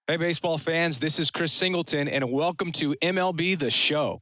Hey, baseball fans, this is Chris Singleton, and welcome to MLB The Show.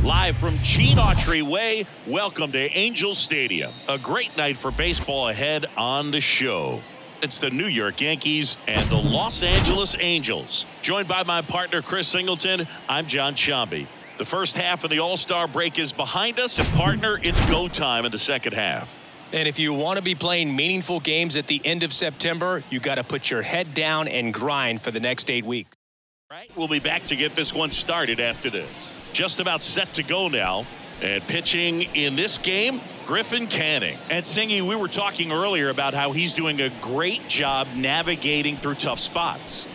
Live from Gene Autry Way, welcome to Angel Stadium. A great night for baseball ahead on the show. It's the New York Yankees and the Los Angeles Angels. Joined by my partner, Chris Singleton, I'm John Chomby. The first half of the All-Star break is behind us, and partner, it's go time in the second half. And if you want to be playing meaningful games at the end of September, you got to put your head down and grind for the next 8 weeks. Right, we'll be back to get this one started after this. Just about set to go now. And pitching in this game, Griffin Canning. And Singy, we were talking earlier about how he's doing a great job navigating through tough spots.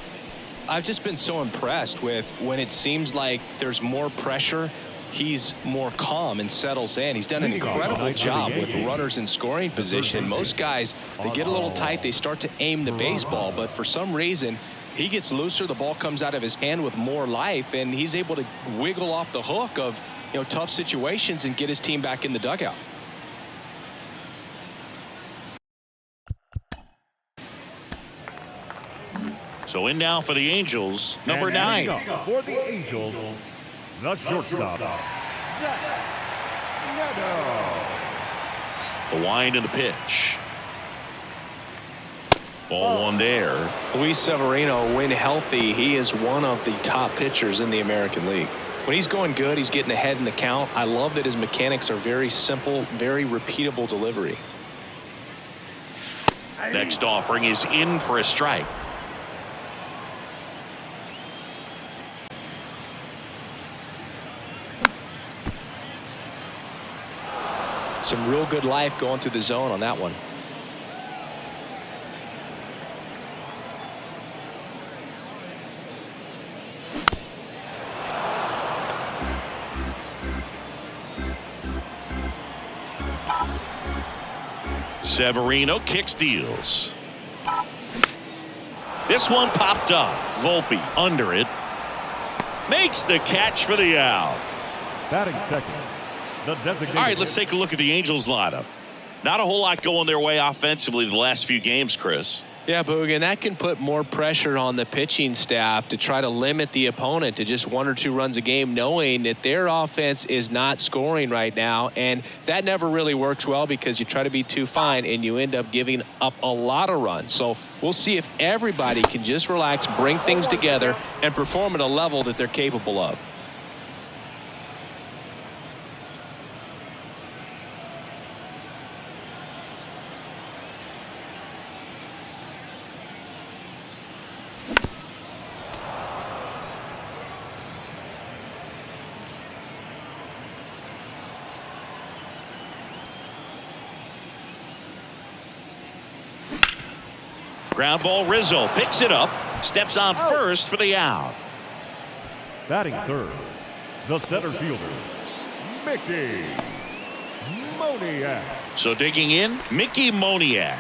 I've just been so impressed with when it seems like there's more pressure, he's more calm and settles in. He's done an incredible job with runners in scoring position. Most guys, they get a little tight, they start to aim the baseball, but for some reason, he gets looser, the ball comes out of his hand with more life, and he's able to wiggle off the hook of, tough situations and get his team back in the dugout. So in now for the Angels, number 9. For the Angels, the shortstop, The wind and the pitch. Ball 1 there. Luis Severino, when healthy, he is one of the top pitchers in the American League. When he's going good, he's getting ahead in the count. I love that his mechanics are very simple, very repeatable delivery. Next offering is in for a strike. Some real good life going through the zone on that one. Severino kicks, deals. This one popped up. Volpe under it. Makes the catch for the out. batting second. The designated. All right, let's take a look at the Angels lineup. Not a whole lot going their way offensively the last few games, Chris. Yeah, Boog, and that can put more pressure on the pitching staff to try to limit the opponent to just 1 or 2 runs a game, knowing that their offense is not scoring right now. And that never really works well because you try to be too fine and you end up giving up a lot of runs. So we'll see if everybody can just relax, bring things together, and perform at a level that they're capable of. Ground ball, Rizzo picks it up, steps on first for the out. Batting third, the center fielder, Mickey Moniak. So digging in, Mickey Moniak.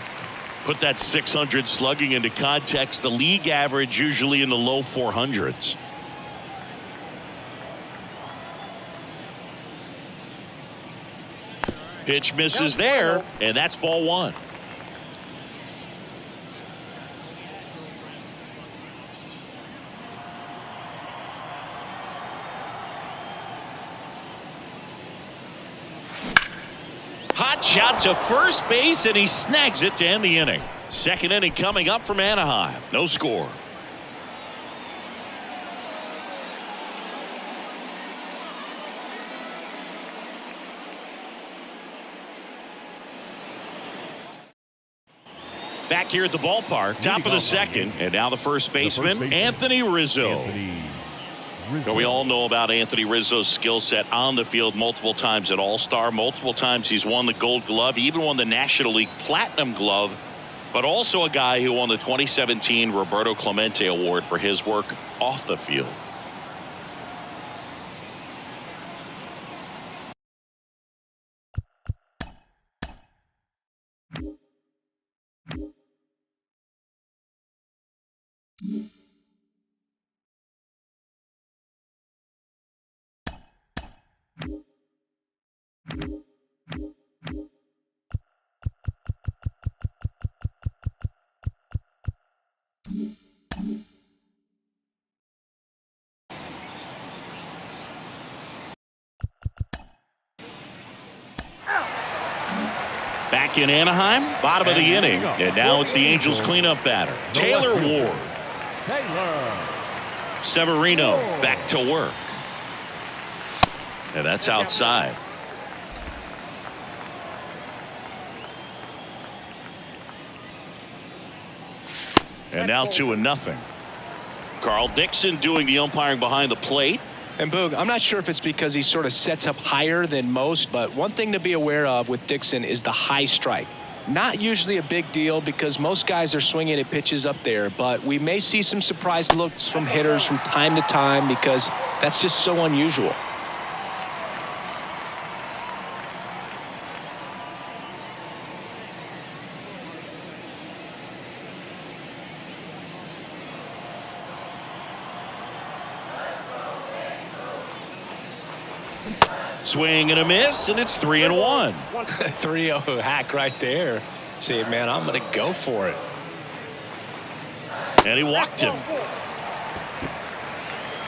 Put that 600 slugging into context. The league average usually in the low 400s. Pitch misses there, and that's ball 1. Hot shot to first base, and he snags it to end the inning. Second inning coming up from Anaheim. No score. Back here at the ballpark, top of the second, and now the first baseman, Anthony Rizzo. We all know about Anthony Rizzo's skill set on the field multiple times at All-Star. Multiple times he's won the Gold Glove. He even won the National League Platinum Glove. But also a guy who won the 2017 Roberto Clemente Award for his work off the field. Back in Anaheim, bottom of the inning, and now it's the Angels cleanup batter, Taylor Ward. Severino back to work, and that's outside. And now 2-0. Carl Dixon doing the umpiring behind the plate. And Boog, I'm not sure if it's because he sort of sets up higher than most, but one thing to be aware of with Dixon is the high strike. Not usually a big deal because most guys are swinging at pitches up there, but we may see some surprise looks from hitters from time to time because that's just so unusual. Swing and a miss, and it's 3-1. 3-0 hack right there. Say, man, I'm going to go for it. And he walked him.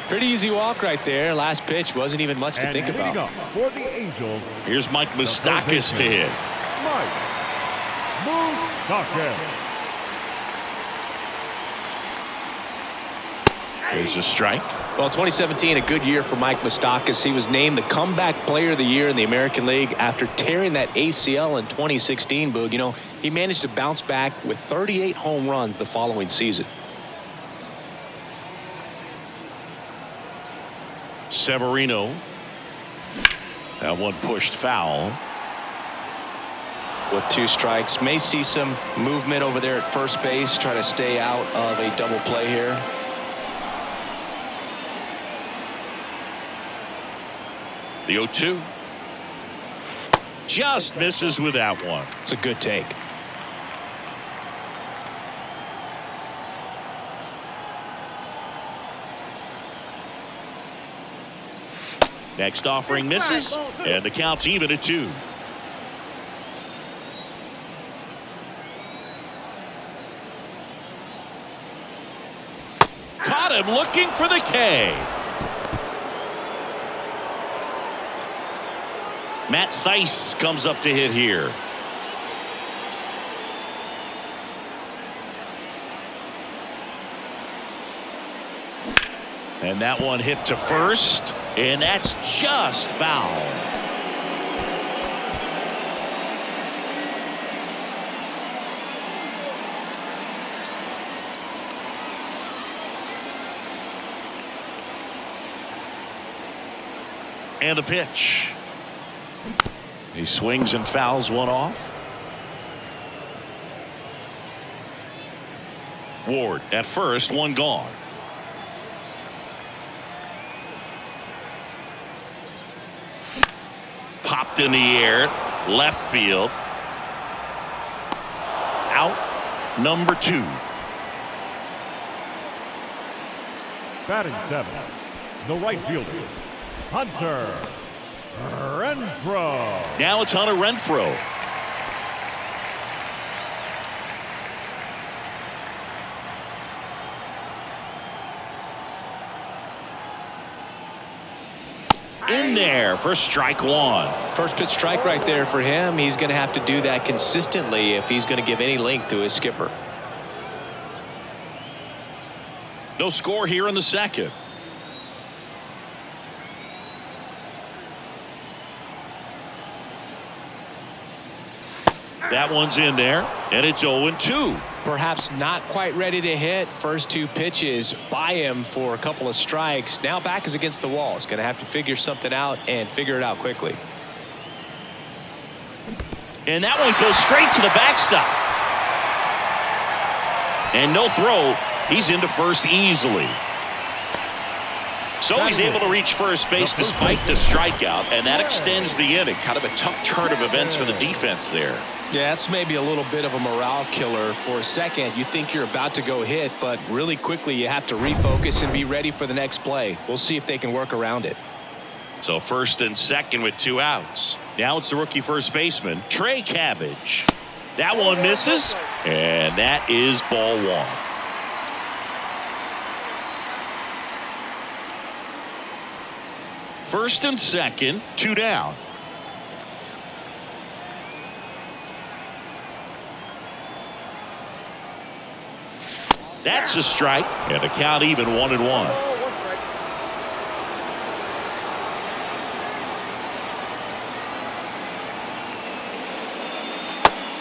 Pretty easy walk right there. Last pitch wasn't even much to think about. Up for the Angels, Here's Mike Moustakas to hit. Mike Moustakas. There's a strike. Well, 2017, a good year for Mike Moustakas. He was named the comeback player of the year in the American League after tearing that ACL in 2016, Boog. You know, he managed to bounce back with 38 home runs the following season. Severino. That one pushed foul. With 2 strikes, may see some movement over there at first base, try to stay out of a double play here. The 0-2. Just misses with that one. It's a good take. Next offering misses, and the count's even at 2. Caught him looking for the K. Matt Thaiss comes up to hit here. And that one hit to first, and that's just foul. And the pitch. He swings and fouls one off. Ward at first, one gone. Popped in the air, left field. Out, number 2. Batting 7, the right fielder, Hunter Renfroe. Now it's Hunter Renfroe. In there for strike 1. First pitch strike right there for him. He's going to have to do that consistently if he's going to give any length to his skipper. No score here in the second. That one's in there, and it's 0-2. Perhaps not quite ready to hit. First 2 pitches by him for a couple of strikes. Now back is against the wall. He's going to have to figure something out and figure it out quickly. And that one goes straight to the backstop. And no throw. He's into first easily. So he's able to reach first base despite the strikeout, and that extends the inning. Kind of a tough turn of events for the defense there. Yeah, that's maybe a little bit of a morale killer. For a second, you think you're about to go hit, but really quickly you have to refocus and be ready for the next play. We'll see if they can work around it. So first and second with 2 outs. Now it's the rookie first baseman, Trey Cabbage. That one misses, and that is ball 1. First and second, 2 down. That's a strike, and the count even 1-1.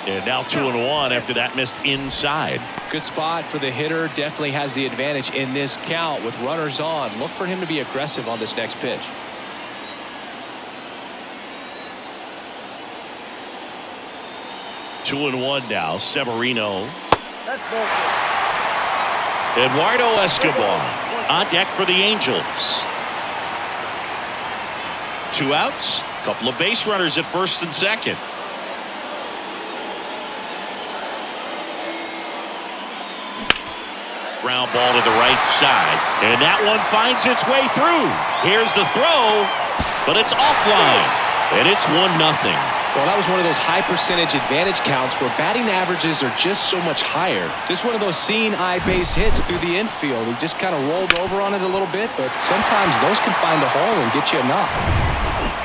And now 2-1 after that missed inside. Good spot for the hitter. Definitely has the advantage in this count with runners on. Look for him to be aggressive on this next pitch. Two and one now. Severino. Eduardo Escobar on deck for the Angels. 2 outs. Couple of base runners at first and second. Ground ball to the right side, and that one finds its way through. Here's the throw, but it's offline, and it's 1-0. Well, that was one of those high percentage advantage counts where batting averages are just so much higher. Just one of those seeing eye base hits through the infield. He just kind of rolled over on it a little bit, but sometimes those can find a hole and get you a knock.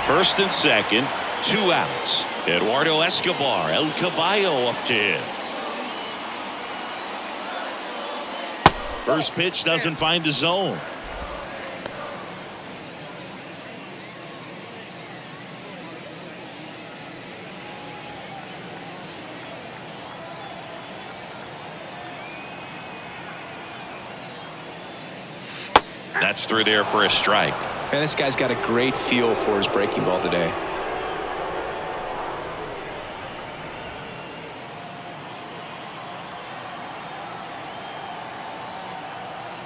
First and second, 2 outs. Eduardo Escobar, El Caballo up to hit. First pitch doesn't find the zone. That's through there for a strike. And this guy's got a great feel for his breaking ball today.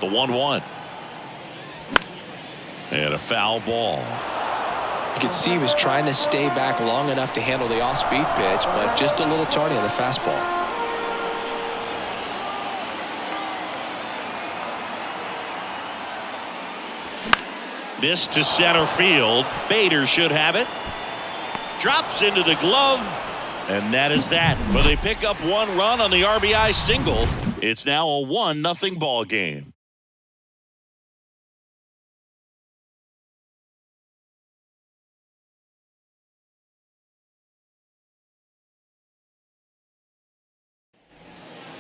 The 1-1. And a foul ball. You could see he was trying to stay back long enough to handle the off-speed pitch, but just a little tardy on the fastball. This to center field. Bader should have it. Drops into the glove. And that is that. But they pick up 1 run on the RBI single. It's now a 1-0 ball game.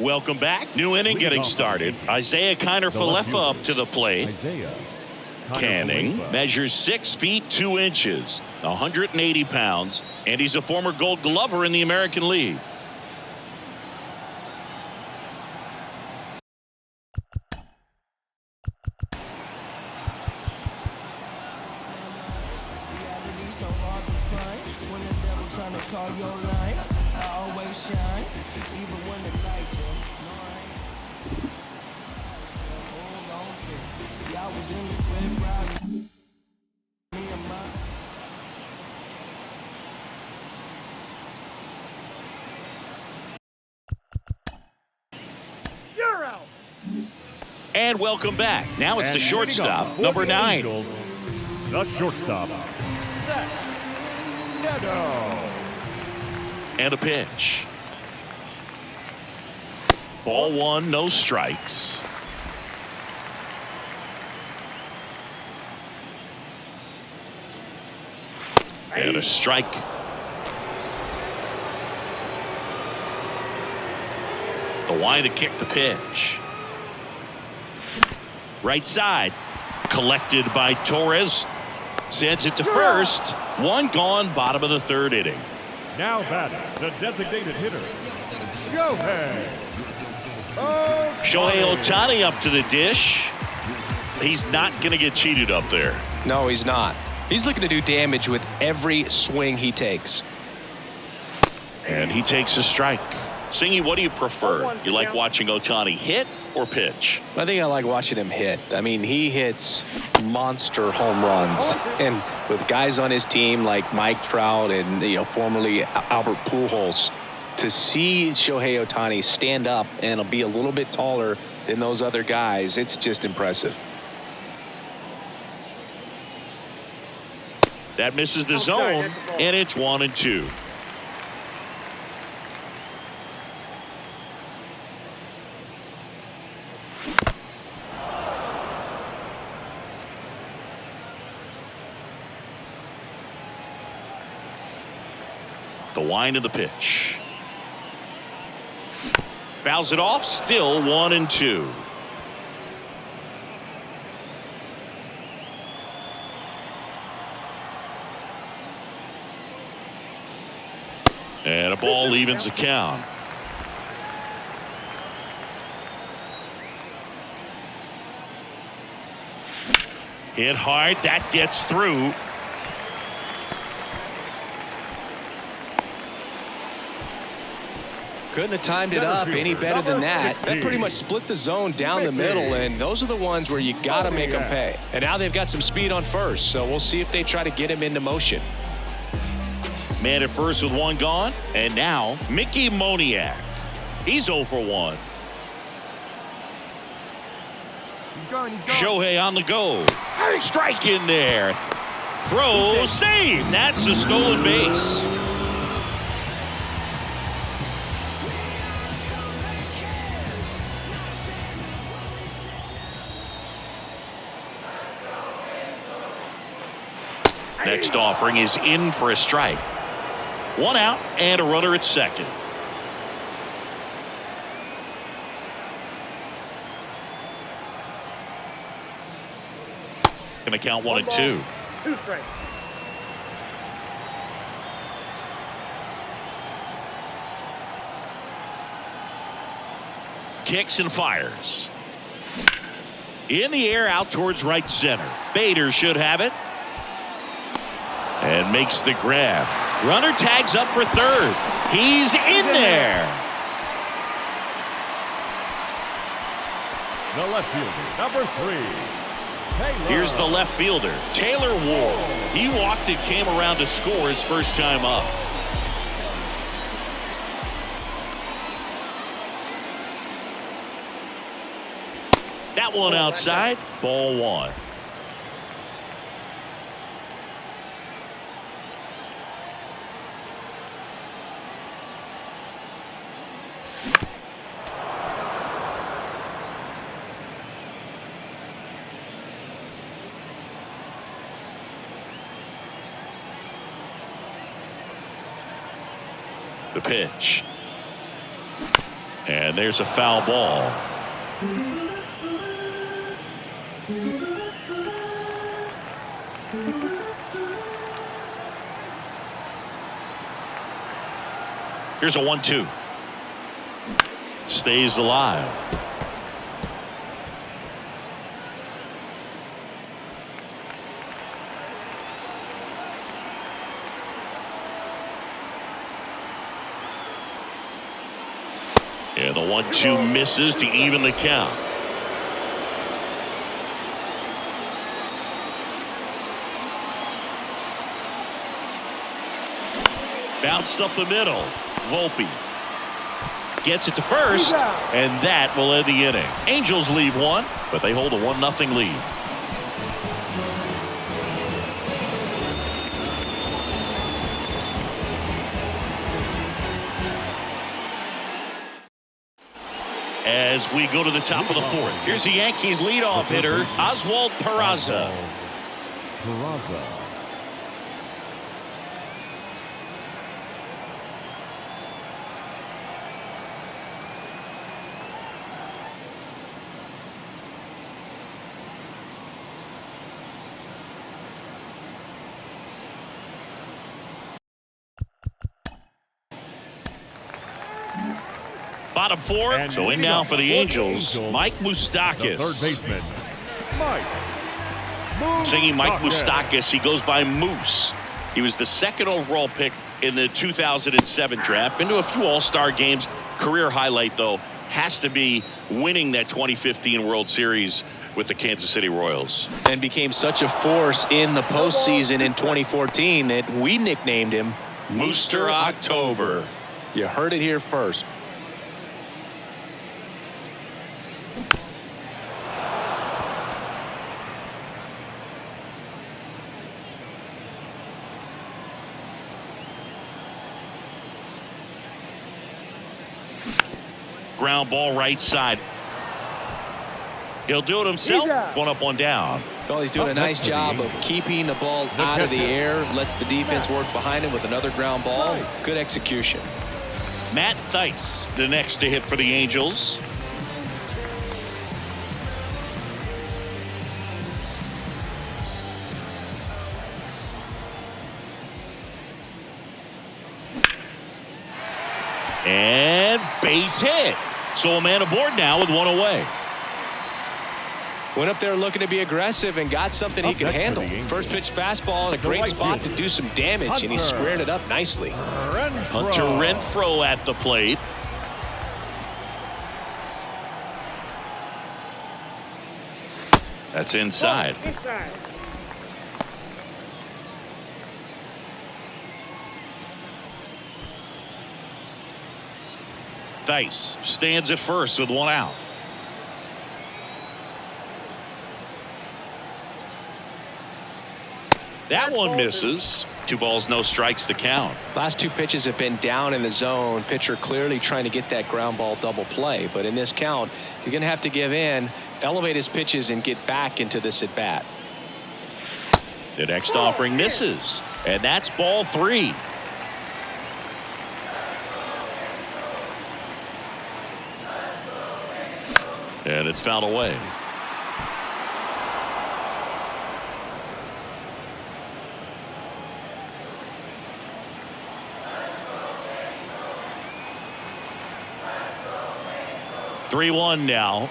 Welcome back. New inning getting started. Isaiah Kiner-Falefa up to the plate. Canning measures 6 feet 2 inches, 180 pounds, and he's a former Gold Glover in the American League. And welcome back. Now it's the shortstop, number 9. The shortstop, Neto. And a pitch. Ball 1, no strikes. And a strike. The line to kick the pitch. Right side. Collected by Torres. Sends it to first. 1 gone, bottom of the 3rd inning. Now batting, the designated hitter, Shohei Ohtani up to the dish. He's not going to get cheated up there. No, he's not. He's looking to do damage with every swing he takes. And he takes a strike. Singy, what do you prefer? You like watching Ohtani hit or pitch? I think I like watching him hit. I mean, he hits monster home runs. And with guys on his team like Mike Trout and, formerly Albert Pujols, to see Shohei Ohtani stand up and be a little bit taller than those other guys, it's just impressive. That misses the zone, and it's 1-2. The wind of the pitch. Fouls it off, still 1-2. And a ball evens the count. Hit hard, that gets through. Couldn't have timed it up any better than that. That pretty much split the zone down the middle, and those are the ones where you got to make them pay. And now they've got some speed on first, so we'll see if they try to get him into motion. Man at first with 1 gone, and now Mickey Moniak. He's 0 for 1. He's gone. Shohei on the go. Strike in there. Throw, save. That's a stolen base. Next offering is in for a strike. One out and a runner at second. Going to count 1-2. 2 strikes. Kicks and fires. In the air out towards right center. Bader should have it. And makes the grab. Runner tags up for third. He's in there. The left fielder, number 3. Taylor. Here's the left fielder, Taylor Ward. He walked and came around to score his first time up. That one outside, ball 1. The pitch. And there's a foul ball. Here's a 1-2. Stays alive. And the 1-2 misses to even the count. Bounced up the middle. Volpe gets it to first, and that will end the inning. Angels leave one, but they hold a 1-0 lead. As we go to the top of the 4th, here's the Yankees leadoff hitter, Oswald Peraza. Bottom 4, And so in now for the Angels, Mike the Moustakas. third baseman, Mike. Singing Mike Moustakas, he goes by Moose. He was the 2nd overall pick in the 2007 draft. Been to a few All-Star games. Career highlight, though, has to be winning that 2015 World Series with the Kansas City Royals. And became such a force in the postseason in 2014 that we nicknamed him Mooster October. You heard it here first. Ground ball right side. He'll do it himself. 1 up, 1 down. Well, he's doing a nice job of keeping the ball out of the air. Lets the defense work behind him with another ground ball. Good execution. Matt Thaiss, the next to hit for the Angels. And base hit. So a man aboard now with 1 away. Went up there looking to be aggressive and got something he could handle. First pitch fastball in a great spot to do some damage, and he squared it up nicely. Hunter Renfroe at the plate. That's inside. Thaiss stands at first with 1 out. That one misses. 2 balls, no strikes to count. Last 2 pitches have been down in the zone. Pitcher clearly trying to get that ground ball double play. But in this count, he's going to have to give in, elevate his pitches, and get back into this at bat. The next offering misses, and that's ball 3. And it's fouled away. (3-1) now.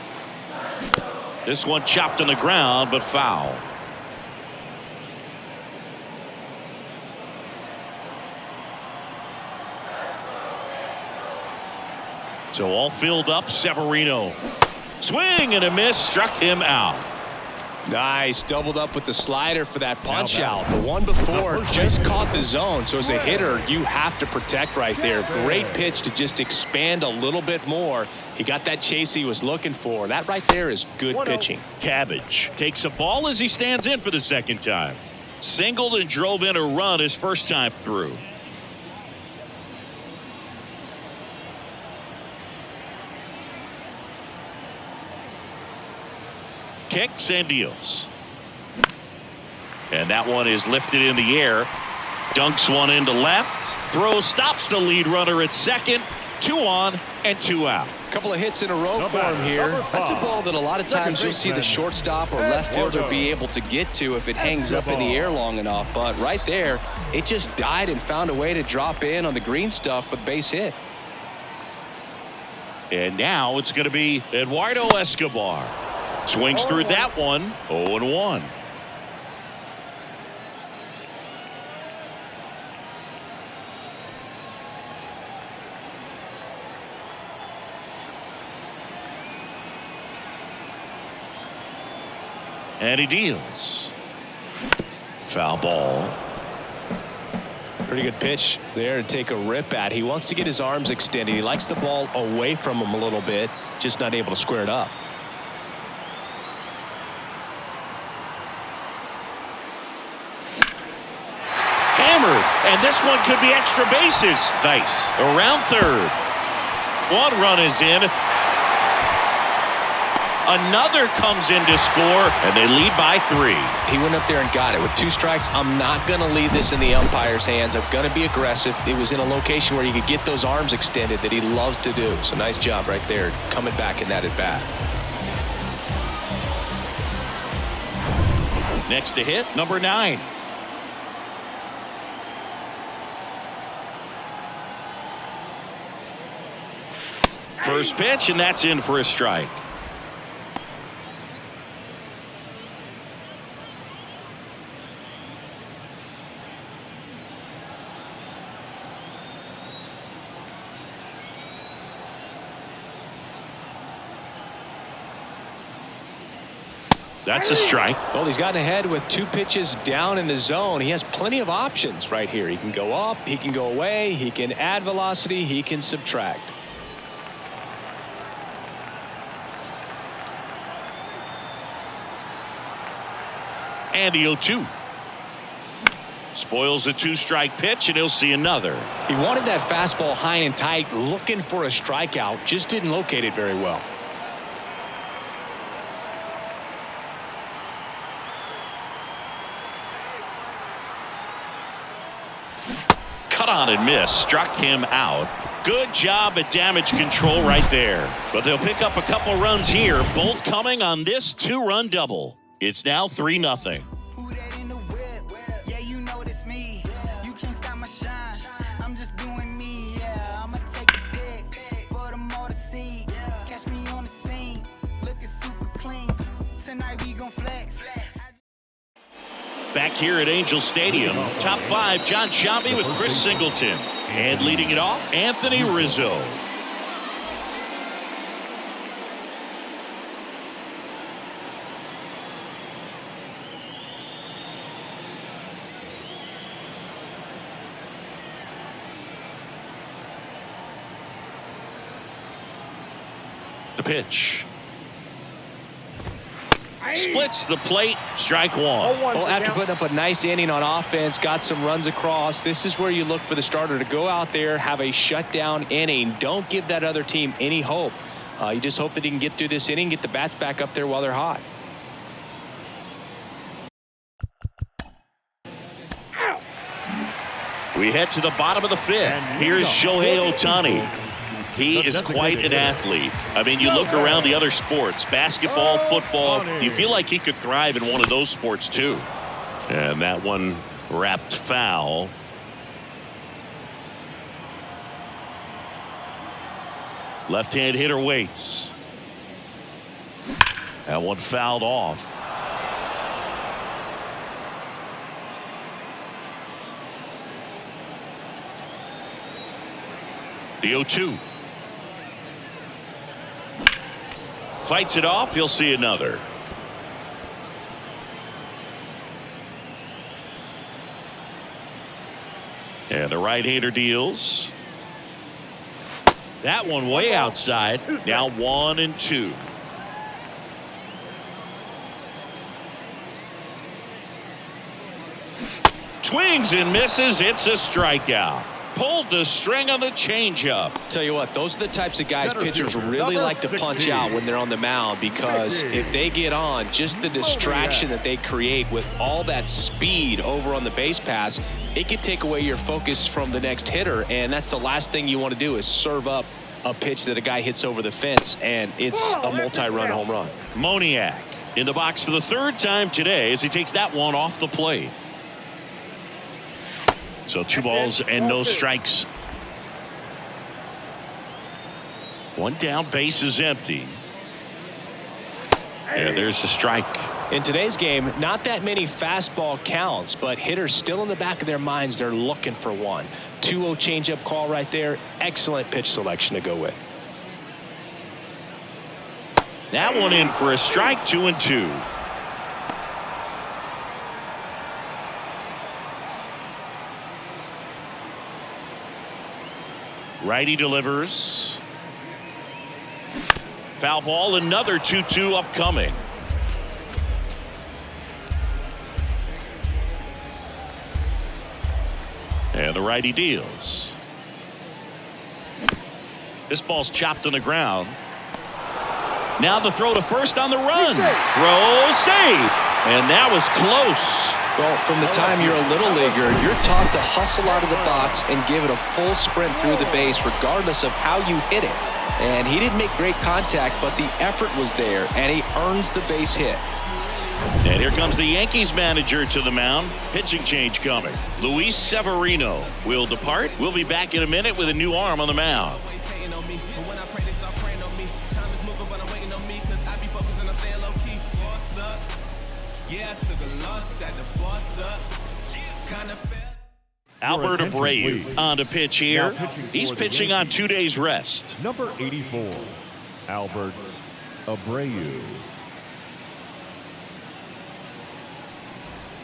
This one chopped on the ground, but foul. So all filled up. Severino. Swing and a miss, struck him out. Nice, doubled up with the slider for that punch out. The one before just caught the zone, so as a hitter, you have to protect right there. Great pitch to just expand a little bit more. He got that chase he was looking for. That right there is good pitching. Cabbage takes a ball as he stands in for the second time. Singled and drove in a run his first time through. Kicks and deals. And that one is lifted in the air. Dunks one into left. Throw stops the lead runner at second. 2 on and 2 out. A couple of hits in a row for him here. That's a ball that a lot of times you'll see the shortstop or left fielder be able to get to if it hangs up in the air long enough. But right there, it just died and found a way to drop in on the green stuff with base hit. And now it's going to be Eduardo Escobar. Swings through that one. 0-1. And he deals. Foul ball. Pretty good pitch there to take a rip at. He wants to get his arms extended. He likes the ball away from him a little bit, just not able to square it up. And this one could be extra bases. Nice. Around third. 1 run is in. Another comes in to score, and they lead by 3. He went up there and got it. With 2 strikes, I'm not going to leave this in the umpire's hands. I'm going to be aggressive. It was in a location where he could get those arms extended that he loves to do. So nice job right there, coming back in that at bat. Next to hit, number 9. First pitch, and that's in for a strike. That's a strike. Well, he's gotten ahead with 2 pitches down in the zone. He has plenty of options right here. He can go up, he can go away, he can add velocity, he can subtract. And the 0-2. Spoils the 2-strike pitch, and he'll see another. He wanted that fastball high and tight, looking for a strikeout. Just didn't locate it very well. Cut on and miss. Struck him out. Good job at damage control right there. But they'll pick up a couple runs here, both coming on this 2-run double. It's now 3-0. Back here at Angel Stadium, top 5, John Sciambi with Chris Singleton. And leading it off, Anthony Rizzo. The pitch. Splits the plate, strike 1. Well, after putting up a nice inning on offense, got some runs across, this is where you look for the starter to go out there, have a shutdown inning. Don't give that other team any hope. You just hope that he can get through this inning, get the bats back up there while they're hot. We head to the bottom of the fifth. Here's Shohei Ohtani. He is quite an athlete. I mean, you look around the other sports, basketball, football, you feel like he could thrive in one of those sports too. And that one wrapped foul. Left-hand hitter waits. That one fouled off. The 0-2. Fights it off. He'll see another. And the right-hander deals. That one way outside. Now 1-2. Swings and misses. It's a strikeout. Pulled the string on the changeup. Tell you what, those are the types of guys pitchers really like to punch out when they're on the mound, because if they get on, just the distraction that they create with all that speed over on the base pass, it could take away your focus from the next hitter, and that's the last thing you want to do is serve up a pitch that a guy hits over the fence, and it's a multi-run home run. Moniak in the box for the third time today as he takes that one off the plate. So 2 balls and no strikes. 1 down, base is empty. And there's the strike. In today's game, not that many fastball counts, but hitters still in the back of their minds, they're looking for one. 2-0 changeup call right there. Excellent pitch selection to go with. That one in for a strike. 2-2. Righty delivers. Foul ball. Another 2-2 upcoming. And the righty deals. This ball's chopped on the ground. Now the throw to first on the run. Throw, save. And that was close. Well, from the time you're a little leaguer, you're taught to hustle out of the box and give it a full sprint through the base regardless of how you hit it. And he didn't make great contact, but the effort was there, and he earns the base hit. And here comes the Yankees manager to the mound. Pitching change coming. Luis Severino will depart. We'll be back in a minute with a new arm on the mound. Albert Abreu on to pitch here. He's pitching on 2 days rest. Number 84, Albert Abreu.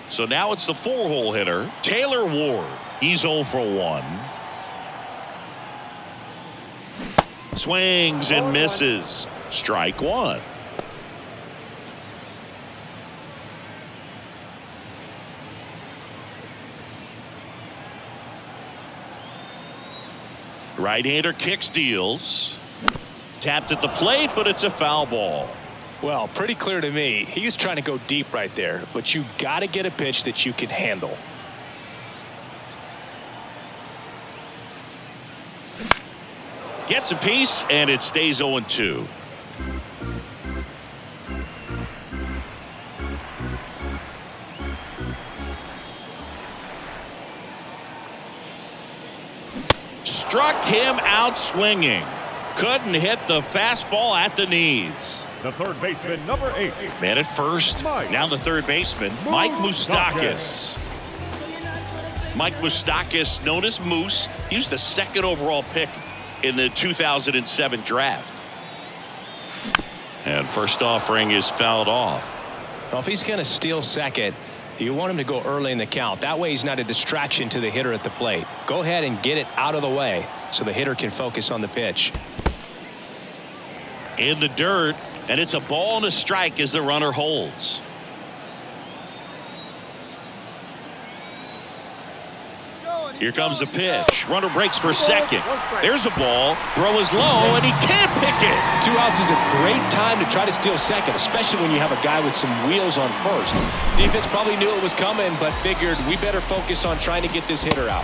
So now it's the 4-hole hitter, Taylor Ward. He's 0 for 1. Swings and misses. Strike 1. Right-hander kicks, deals. Tapped at the plate, but it's a foul ball. Well, pretty clear to me. He was trying to go deep right there, but you got to get a pitch that you can handle. Gets a piece, and it stays 0-2. Struck him out swinging. Couldn't hit the fastball at the knees. The third baseman, number 8. Man at first. Now the third baseman, Mike Moustakas. Mike Moustakas, known as Moose. He was the 2nd overall pick in the 2007 draft. And first offering is fouled off. Well, if he's going to steal second, you want him to go early in the count. That way he's not a distraction to the hitter at the plate. Go ahead and get it out of the way so the hitter can focus on the pitch. In the dirt, and it's a ball and a strike as the runner holds. Here comes the pitch. Runner breaks for second. There's a ball. Throw is low, and he can't pick it. 2 outs is a great time to try to steal second, especially when you have a guy with some wheels on first. Defense probably knew it was coming, but figured we better focus on trying to get this hitter out.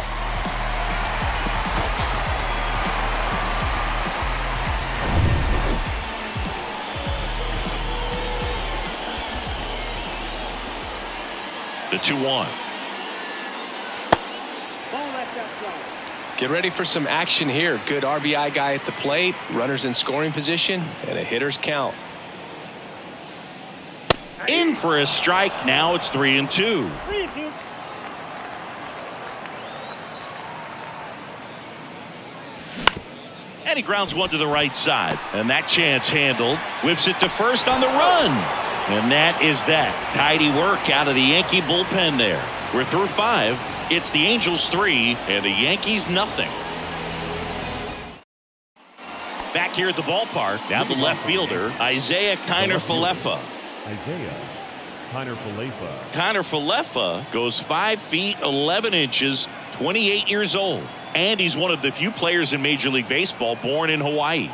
2-1. Get ready for some action here. Good RBI guy at the plate, runners in scoring position, and a hitter's count. In for a strike. Now it's 3-2. And he grounds one to the right side. And that chance handled. Whips it to first on the run. And that is that. Tidy work out of the Yankee bullpen there. We're through 5. It's the Angels 3 and the Yankees nothing. Back here at the ballpark, now the left fielder, Isaiah Kiner-Falefa. Kiner-Falefa goes 5 feet 11 inches, 28 years old. And he's one of the few players in Major League Baseball born in Hawaii.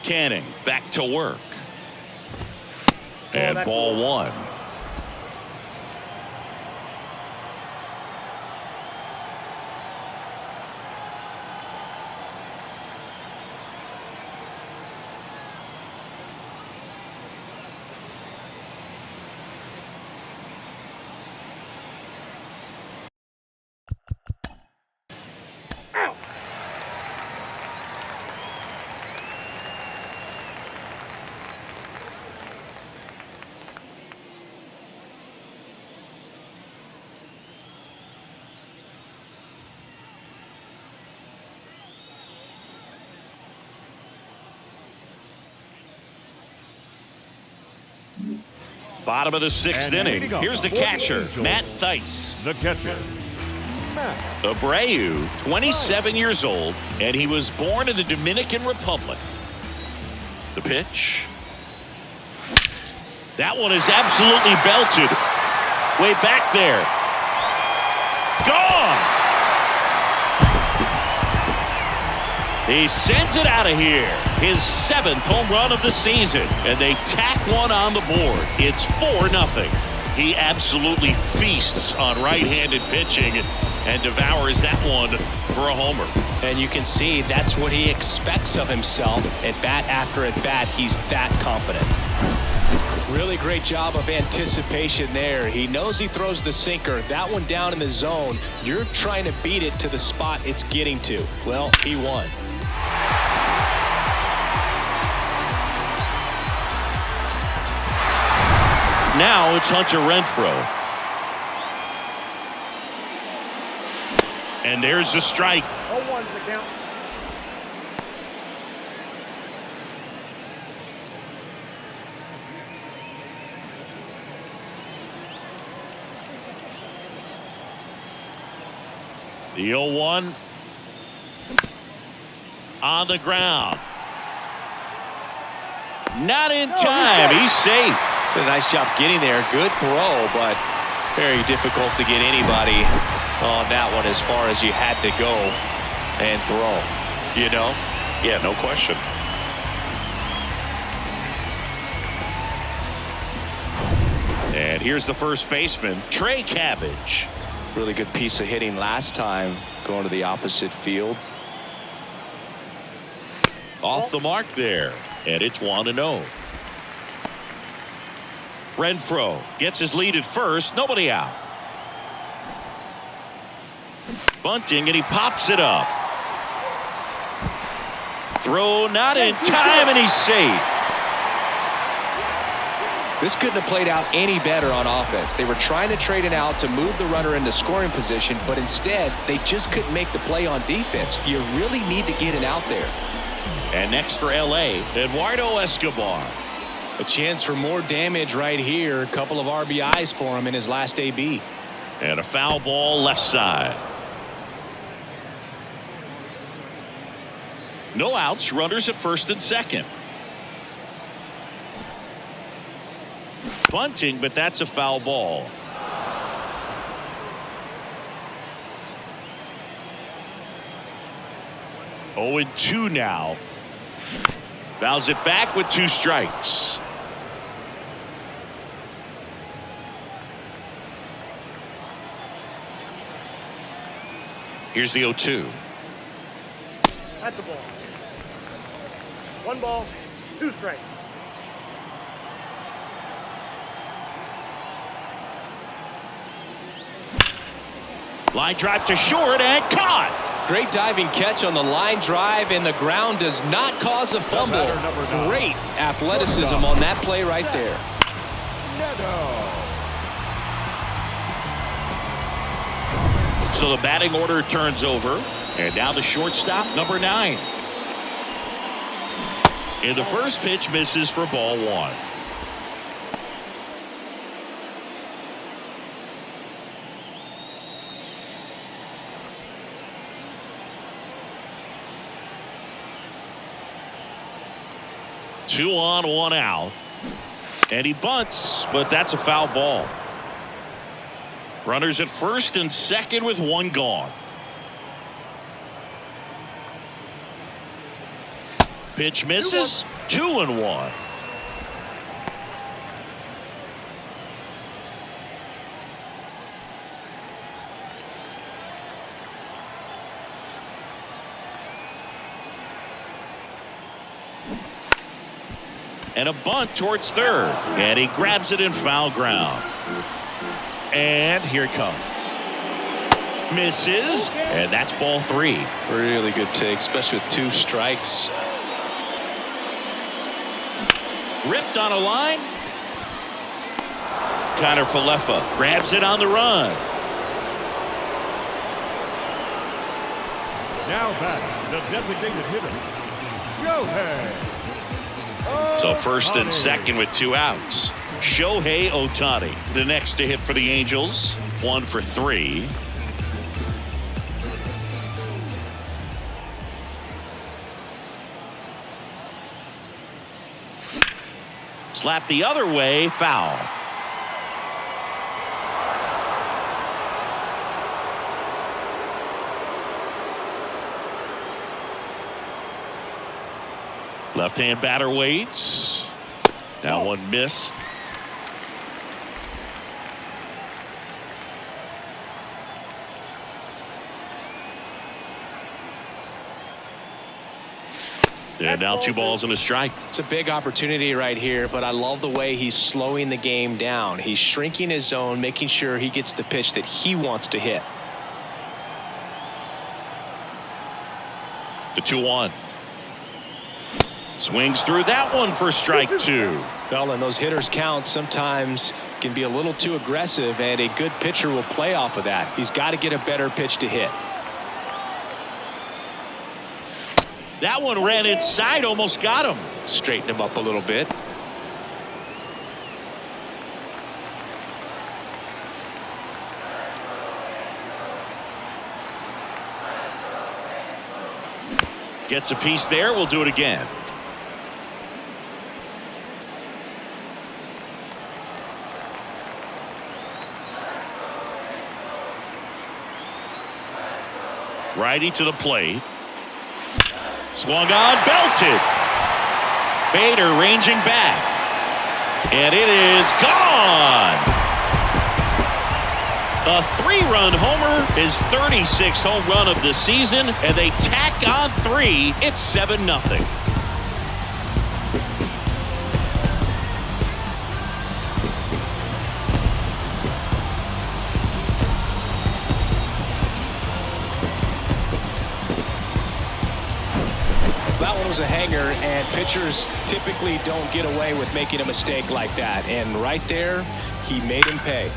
Canning back to work. And ball 1. Bottom of the 6th inning. Here's the catcher, Matt Thaiss. The catcher, Abreu, 27 years old, and he was born in the Dominican Republic. The pitch. That one is absolutely belted. Way back there. Gone! He sends it out of here. His 7th home run of the season. And they tack one on the board. It's 4-0. He absolutely feasts on right-handed pitching and devours that one for a homer. And you can see that's what he expects of himself. At bat after at bat, he's that confident. Really great job of anticipation there. He knows he throws the sinker. That one down in the zone. You're trying to beat it to the spot it's getting to. Well, he won. Now it's Hunter Renfroe. And there's the strike. 0-1's the count. The 0-1 on the ground. Not in time. He's safe. Did a nice job getting there. Good throw, but very difficult to get anybody on that one as far as you had to go and throw. You know? Yeah, no question. And here's the first baseman, Trey Cabbage. Really good piece of hitting last time, going to the opposite field. Off the mark there, and it's 1-0. Renfroe gets his lead at first, nobody out. Bunting, and he pops it up. Throw not in time, and he's safe. This couldn't have played out any better on offense. They were trying to trade it out to move the runner into scoring position, but instead they just couldn't make the play on defense. You really need to get it out there. And next for LA, Eduardo Escobar. A chance for more damage right here. A couple of RBIs for him in his last AB. And a foul ball left side. No outs, runners at first and second. Bunting, but that's a foul ball. Oh, 0-2 now. Fouls it back with 2 strikes. Here's the 0-2. That's the ball. 1 ball, 2 strikes. Line drive to short and caught. Great diving catch on the line drive, and the ground does not cause a fumble. Great athleticism on that play right there. So the batting order turns over, and now the shortstop, number 9. And the first pitch misses for ball 1. Two on, 1 out. And he bunts, but that's a foul ball. Runners at first and second with 1 gone. Pitch misses. 2-1. And a bunt towards third. And he grabs it in foul ground. And here it comes. Misses. And that's ball 3. Really good take, especially with 2 strikes. Ripped on a line. Connor Falefa grabs it on the run. Now back, the designated hitter, Shohei. So first and second with 2 outs. Shohei Ohtani, the next to hit for the Angels. 1 for 3. Slap the other way, foul. Left-hand batter waits. That one missed. And now 2 balls and a strike. It's a big opportunity right here, but I love the way he's slowing the game down. He's shrinking his zone, making sure he gets the pitch that he wants to hit. The 2-1. Swings through that one for strike 2. Well, and those hitters count sometimes can be a little too aggressive, and a good pitcher will play off of that. He's got to get a better pitch to hit. That one ran inside, almost got him. Straighten him up a little bit. Gets a piece there. We'll do it again. Righty to the plate. Swung on, belted. Bader ranging back. And it is gone. A 3-run homer, his 36th home run of the season, and they tack on 3. It's 7-0. That one was a hanger, and pitchers typically don't get away with making a mistake like that. And right there, he made him pay.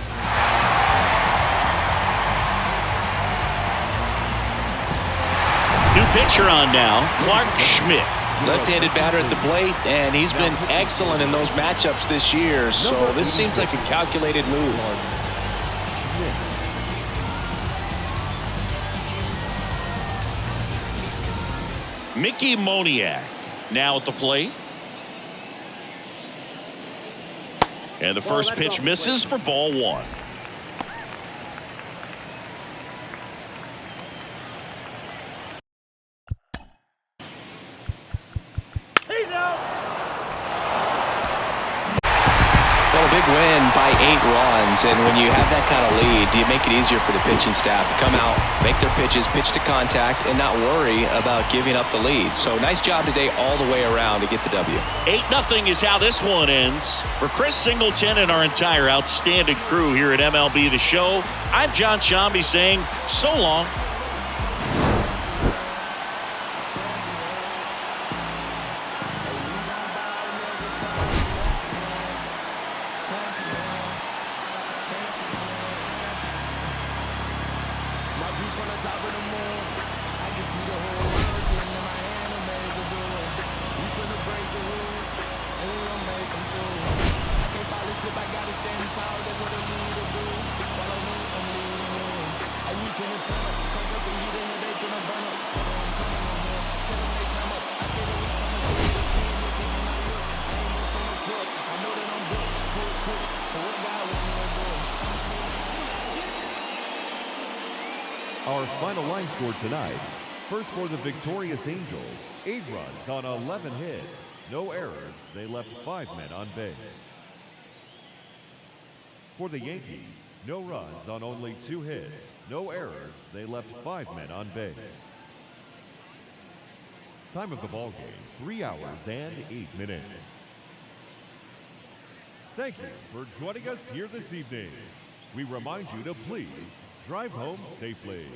New pitcher on now, Clark Schmidt. Left-handed batter at the plate, and he's been excellent in those matchups this year. So this seems like a calculated move. Mickey Moniak now at the plate. And the first pitch misses for ball 1. Well, a big win by 8 runs, and when you have that kind of lead, do you make it easier for the pitching staff to come out, make their pitches, pitch to contact, and not worry about giving up the lead? So nice job today all the way around to get the W. 8-0 is how this one ends. For Chris Singleton and our entire outstanding crew here at MLB The Show, I'm John Shambi saying so long. Our final line score tonight. First for the victorious Angels, 8 runs on 11 hits. No errors. They left 5 men on base. For the Yankees, no runs on only 2 hits. No errors. They left 5 men on base. Time of the ball game, 3 hours and 8 minutes. Thank you for joining us here this evening. We remind you to please drive home safely.